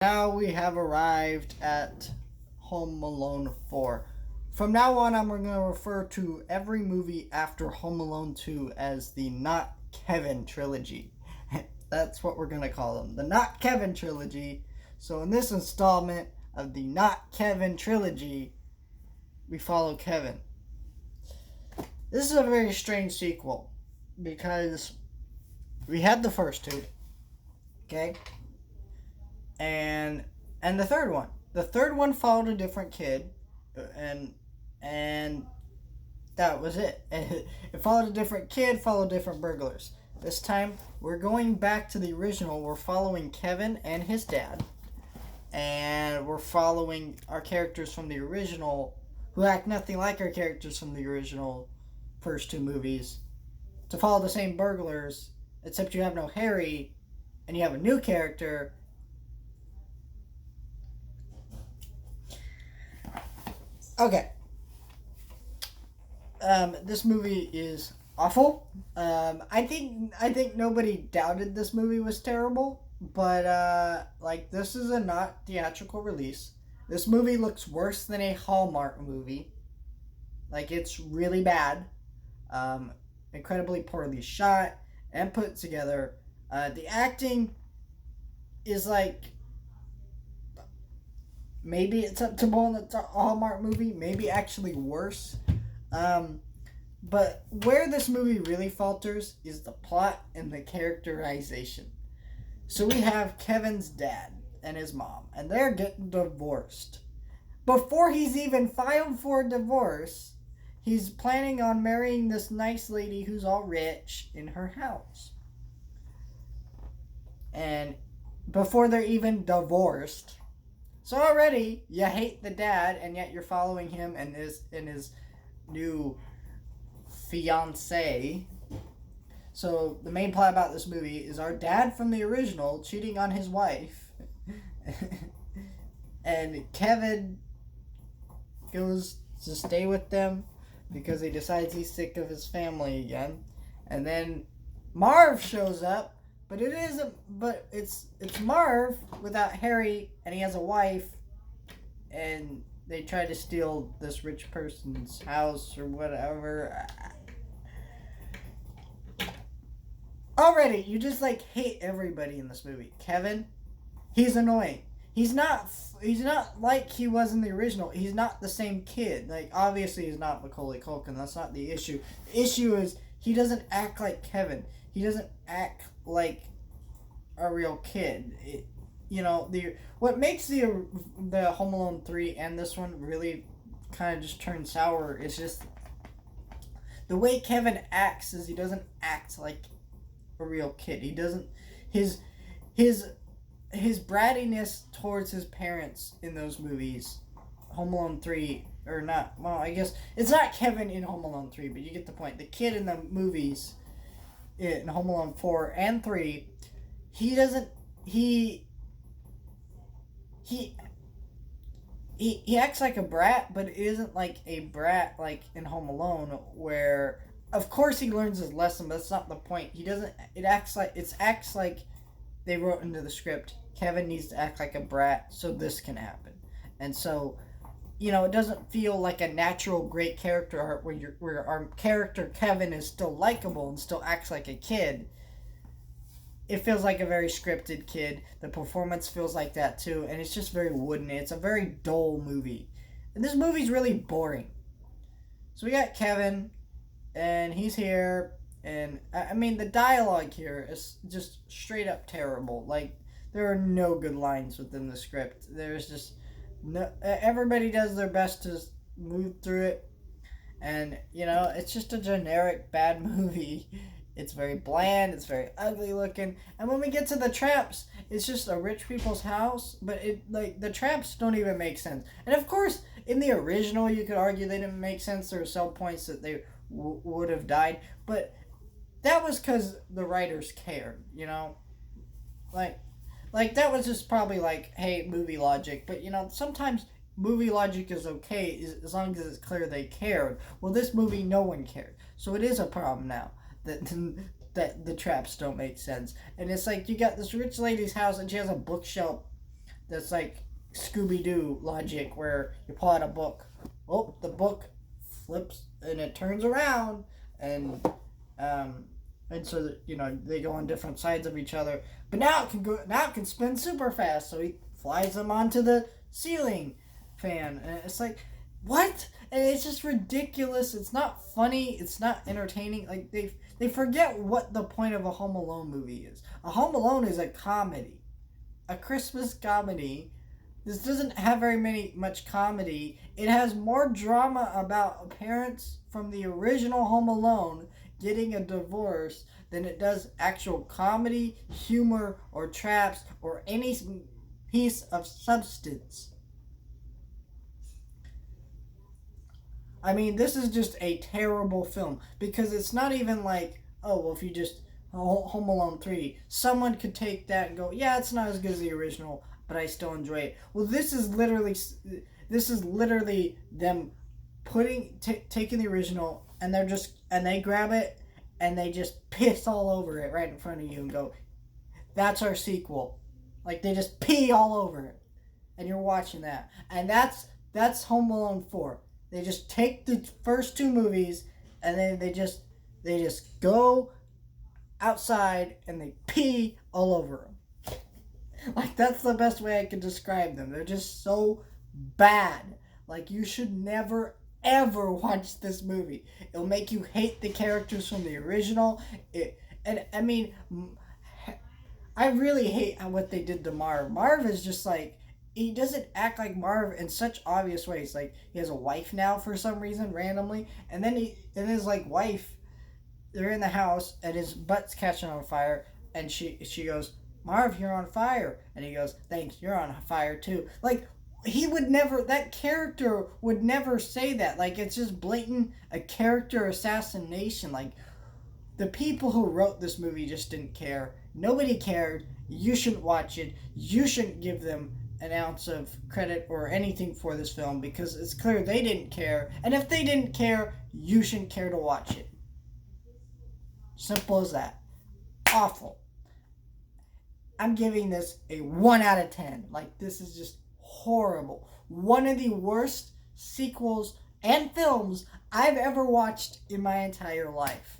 Now we have arrived at Home Alone 4. From now on, I'm going to refer to every movie after Home Alone 2 as the Not Kevin trilogy. That's what we're going to call them, the Not Kevin trilogy. So, in this installment of the Not Kevin trilogy, we follow Kevin. This is a very strange sequel because we had the first two, okay? and and the third one. The third one followed a different kid, and that was it. It followed a different kid, followed different burglars. This time we're going back to the original. We're following Kevin and his dad, and we're following our characters from the original, who act nothing like our characters from the original first two movies, to follow the same burglars, except you have no Harry, and you have a new character. Okay. This movie is awful. I think nobody doubted this movie was terrible, but like, this is a not theatrical release. This movie looks worse than a Hallmark movie. Like, it's really bad. Incredibly poorly shot and put together. The acting is like, maybe it's up to bone. It's a Hallmark movie. Maybe actually worse. But where this movie really falters is the plot and the characterization. So we have Kevin's dad and his mom, and they're getting divorced. Before he's even filed for a divorce, he's planning on marrying this nice lady who's all rich in her house. And before they're even divorced, so already you hate the dad, and yet you're following him and his new fiance. So the main plot about this movie is our dad from the original cheating on his wife, and Kevin goes to stay with them because he decides he's sick of his family again, and then Marv shows up. But it isn't. But it's Marv without Harry, and he has a wife, and they try to steal this rich person's house or whatever. Already, you just like hate everybody in this movie. Kevin, he's annoying. He's not. He's not like he was in the original. He's not the same kid. Like, obviously, he's not Macaulay Culkin. That's not the issue. The issue is he doesn't act like Kevin. He doesn't act like a real kid. What makes the Home Alone 3 and this one really kind of just turn sour is just the way Kevin acts. Is he doesn't act like a real kid. He doesn't his his brattiness towards his parents in those movies, Home Alone 3, or not. Well, I guess it's not Kevin in Home Alone 3, but you get the point. The kid in the movies in Home Alone 4 and 3, he doesn't he he he acts like a brat, but it isn't like a brat like in Home Alone, where of course he learns his lesson, but that's not the point. He doesn't. It acts like they wrote into the script, Kevin needs to act like a brat so this can happen, and so, it doesn't feel like a natural great character arc where our character Kevin is still likable and still acts like a kid. It feels like a very scripted kid. The performance feels like that too, and it's just very wooden. It's a very dull movie, and this movie's really boring. So we got Kevin, and he's here, and I mean, the dialogue here is just straight up terrible. Like, there are no good lines within the script. There's just no. Everybody does their best to move through it, and it's just a generic bad movie. It's very bland. It's very ugly looking. And when we get to the traps, it's just a rich people's house. But the traps don't even make sense. And of course, in the original, you could argue they didn't make sense. There were some points that they would have died, but that was because the writers cared. Like that was just probably like, hey, movie logic. But sometimes movie logic is okay as long as it's clear they cared. Well, this movie, no one cared, so it is a problem now that the traps don't make sense. And it's like, you got this rich lady's house, and she has a bookshelf that's like Scooby-Doo logic where you pull out a book. Oh, the book flips and it turns around, and so that, they go on different sides of each other. But now it can go. Now it can spin super fast, so he flies them onto the ceiling fan, and it's like, what? And it's just ridiculous. It's not funny. It's not entertaining. Like they forget what the point of a Home Alone movie is. A Home Alone is a comedy, a Christmas comedy. This doesn't have much comedy. It has more drama about parents from the original Home Alone getting a divorce than it does actual comedy, humor, or traps, or any piece of substance. I mean, this is just a terrible film because it's not even like, oh, well, if you just Home Alone 3, someone could take that and go, yeah, it's not as good as the original, but I still enjoy it. Well, this is literally them taking the original, and they grab it and they just piss all over it right in front of you and go, that's our sequel. Like, they just pee all over it, and you're watching that, and that's Home Alone 4. They just take the first two movies and then they just go outside and they pee all over them. Like, that's the best way I can describe them. They're just so bad. Like, you should never ever watch this movie. It'll make you hate the characters from the original. I really hate what they did to Marv. Marv is just like, he doesn't act like Marv in such obvious ways. Like, he has a wife now for some reason, randomly, and then his like wife, they're in the house and his butt's catching on fire, and she goes, Marv, you're on fire, and he goes, thanks, you're on fire too. Like, that character would never say that. Like, it's just blatant a character assassination. Like, the people who wrote this movie just didn't care. Nobody cared. You shouldn't watch it. You shouldn't give them an ounce of credit or anything for this film because it's clear they didn't care. And if they didn't care, you shouldn't care to watch it. Simple as that. Awful. I'm giving this a 1 out of 10. Like, this is just horrible. One of the worst sequels and films I've ever watched in my entire life.